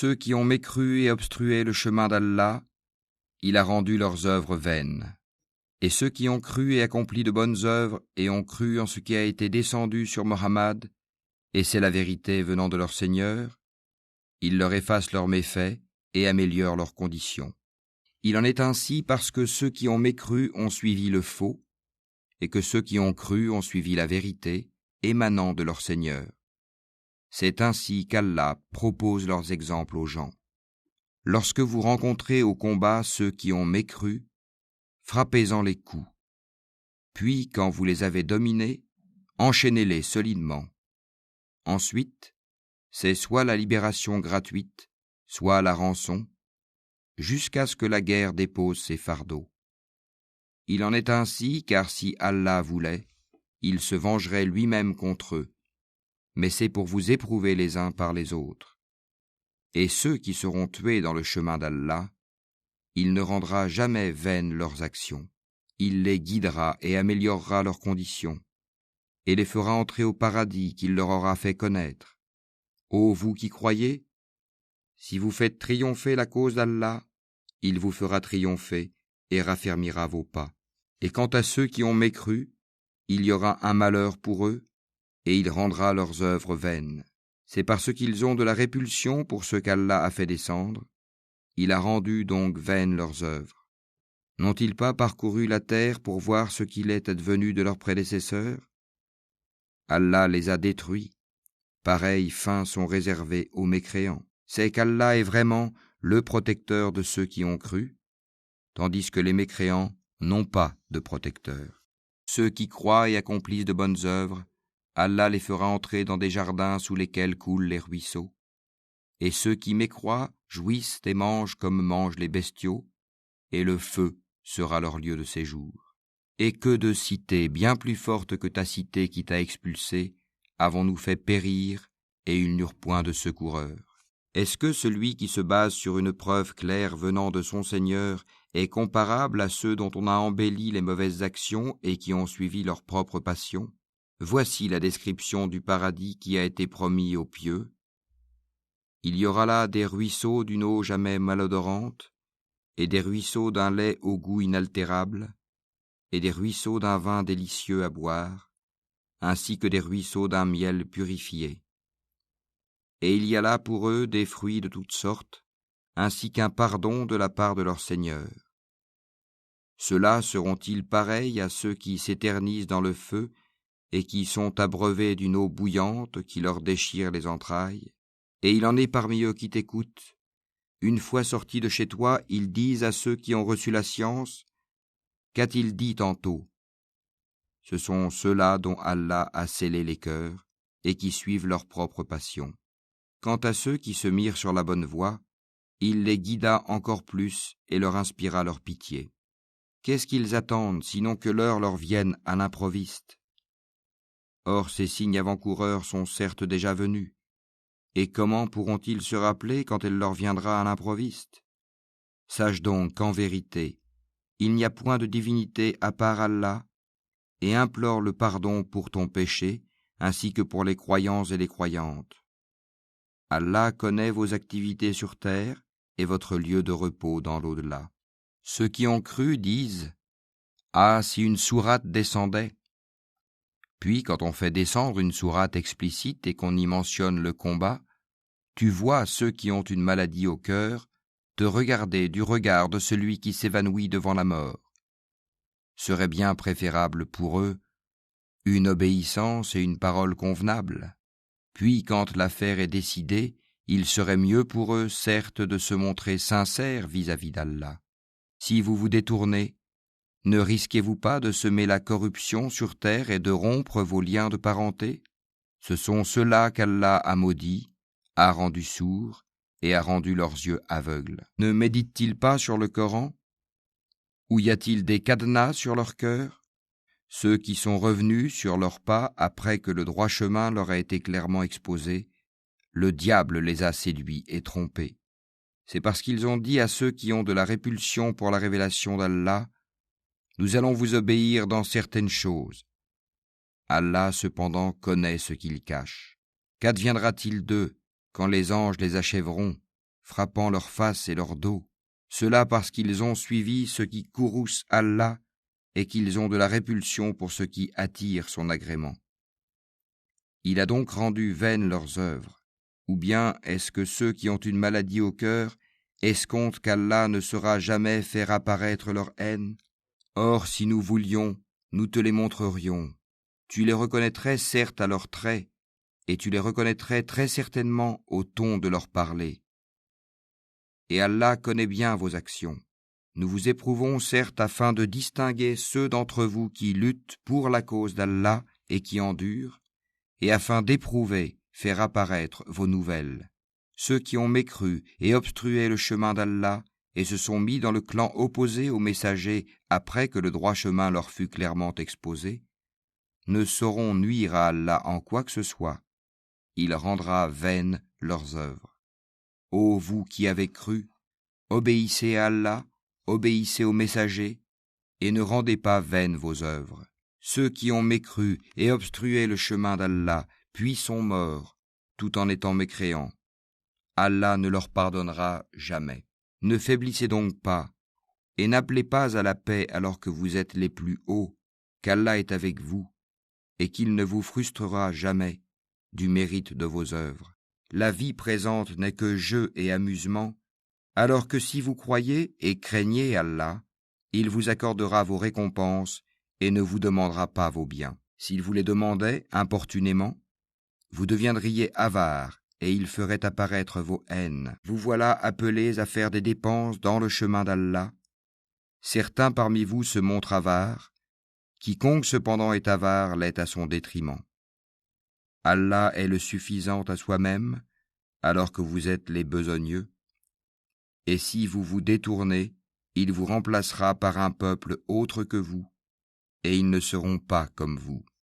ceux qui ont mécru et obstrué le chemin d'Allah, il a rendu leurs œuvres vaines. Et ceux qui ont cru et accompli de bonnes œuvres et ont cru en ce qui a été descendu sur Mohammed, et c'est la vérité venant de leur Seigneur, il leur efface leurs méfaits et améliore leurs conditions. Il en est ainsi parce que ceux qui ont mécru ont suivi le faux, et que ceux qui ont cru ont suivi la vérité émanant de leur Seigneur. C'est ainsi qu'Allah propose leurs exemples aux gens. Lorsque vous rencontrez au combat ceux qui ont mécru, frappez-en les coups. Puis, quand vous les avez dominés, enchaînez-les solidement. Ensuite, c'est soit la libération gratuite, soit la rançon, jusqu'à ce que la guerre dépose ses fardeaux. Il en est ainsi car si Allah voulait, il se vengerait lui-même contre eux, mais c'est pour vous éprouver les uns par les autres. Et ceux qui seront tués dans le chemin d'Allah, il ne rendra jamais vaines leurs actions. Il les guidera et améliorera leurs conditions, et les fera entrer au paradis qu'il leur aura fait connaître. Ô vous qui croyez, si vous faites triompher la cause d'Allah, il vous fera triompher et raffermira vos pas. Et quant à ceux qui ont mécru, il y aura un malheur pour eux, et il rendra leurs œuvres vaines. C'est parce qu'ils ont de la répulsion pour ce qu'Allah a fait descendre, il a rendu donc vaines leurs œuvres. N'ont-ils pas parcouru la terre pour voir ce qu'il est advenu de leurs prédécesseurs? Allah les a détruits. Pareilles fins sont réservées aux mécréants. C'est qu'Allah est vraiment le protecteur de ceux qui ont cru, tandis que les mécréants n'ont pas de protecteur. Ceux qui croient et accomplissent de bonnes œuvres, Allah les fera entrer dans des jardins sous lesquels coulent les ruisseaux. Et ceux qui mécroient jouissent et mangent comme mangent les bestiaux, et le feu sera leur lieu de séjour. Et que de cités bien plus fortes que ta cité qui t'a expulsé avons-nous fait périr, et ils n'eurent point de secoureur. Est-ce que celui qui se base sur une preuve claire venant de son Seigneur est comparable à ceux dont on a embelli les mauvaises actions et qui ont suivi leur propre passion? Voici la description du paradis qui a été promis aux pieux. Il y aura là des ruisseaux d'une eau jamais malodorante, et des ruisseaux d'un lait au goût inaltérable, et des ruisseaux d'un vin délicieux à boire, ainsi que des ruisseaux d'un miel purifié. Et il y a là pour eux des fruits de toutes sortes, ainsi qu'un pardon de la part de leur Seigneur. Ceux-là seront-ils pareils à ceux qui s'éternisent dans le feu et qui sont abreuvés d'une eau bouillante qui leur déchire les entrailles? Et il en est parmi eux qui t'écoutent. Une fois sortis de chez toi, ils disent à ceux qui ont reçu la science, « Qu'a-t-il dit tantôt ?» Ce sont ceux-là dont Allah a scellé les cœurs et qui suivent leur propre passion. Quant à ceux qui se mirent sur la bonne voie, il les guida encore plus et leur inspira leur pitié. Qu'est-ce qu'ils attendent sinon que l'heure leur vienne à l'improviste? Or ces signes avant-coureurs sont certes déjà venus. Et comment pourront-ils se rappeler quand elle leur viendra à l'improviste? Sache donc qu'en vérité, il n'y a point de divinité à part Allah, et implore le pardon pour ton péché, ainsi que pour les croyants et les croyantes. Allah connaît vos activités sur terre et votre lieu de repos dans l'au-delà. Ceux qui ont cru disent « Ah, si une sourate descendait !» Puis, quand on fait descendre une sourate explicite et qu'on y mentionne le combat, tu vois ceux qui ont une maladie au cœur te regarder du regard de celui qui s'évanouit devant la mort. Serait bien préférable pour eux une obéissance et une parole convenable. Puis, quand l'affaire est décidée, il serait mieux pour eux, certes, de se montrer sincères vis-à-vis d'Allah. Si vous vous détournez, ne risquez-vous pas de semer la corruption sur terre et de rompre vos liens de parenté? Ce sont ceux-là qu'Allah a maudits, a rendus sourds et a rendu leurs yeux aveugles. Ne méditent-ils pas sur le Coran? Ou y a-t-il des cadenas sur leur cœur? Ceux qui sont revenus sur leurs pas après que le droit chemin leur a été clairement exposé, le diable les a séduits et trompés. C'est parce qu'ils ont dit à ceux qui ont de la répulsion pour la révélation d'Allah, « Nous allons vous obéir dans certaines choses. » Allah cependant connaît ce qu'ils cachent. Qu'adviendra-t-il d'eux quand les anges les achèveront? frappant leur face et leur dos, cela parce qu'ils ont suivi ce qui courrouce Allah et qu'ils ont de la répulsion pour ce qui attire son agrément. Il a donc rendu vaines leurs œuvres. Ou bien est-ce que ceux qui ont une maladie au cœur escomptent qu'Allah ne saura jamais faire apparaître leur haine? Or, si nous voulions, nous te les montrerions. Tu les reconnaîtrais certes à leurs traits, et tu les reconnaîtrais très certainement au ton de leur parler. Et Allah connaît bien vos actions. Nous vous éprouvons certes afin de distinguer ceux d'entre vous qui luttent pour la cause d'Allah et qui endurent, et afin d'éprouver, faire apparaître vos nouvelles. Ceux qui ont mécru et obstrué le chemin d'Allah et se sont mis dans le clan opposé aux messagers après que le droit chemin leur fut clairement exposé, ne sauront nuire à Allah en quoi que ce soit. Il rendra vaines leurs œuvres. Ô vous qui avez cru, obéissez à Allah, obéissez aux messagers, et ne rendez pas vaines vos œuvres. Ceux qui ont mécru et obstrué le chemin d'Allah, puis sont morts, tout en étant mécréants, Allah ne leur pardonnera jamais. Ne faiblissez donc pas, et n'appelez pas à la paix alors que vous êtes les plus hauts, qu'Allah est avec vous, et qu'il ne vous frustrera jamais du mérite de vos œuvres. La vie présente n'est que jeu et amusement, alors que si vous croyez et craignez Allah, il vous accordera vos récompenses et ne vous demandera pas vos biens. S'il vous les demandait importunément, vous deviendriez avares et il ferait apparaître vos haines. Vous voilà appelés à faire des dépenses dans le chemin d'Allah. Certains parmi vous se montrent avares, quiconque cependant est avare l'est à son détriment. Allah est le suffisant à soi-même, alors que vous êtes les besogneux. Et si vous vous détournez, il vous remplacera par un peuple autre que vous, et ils ne seront pas comme vous.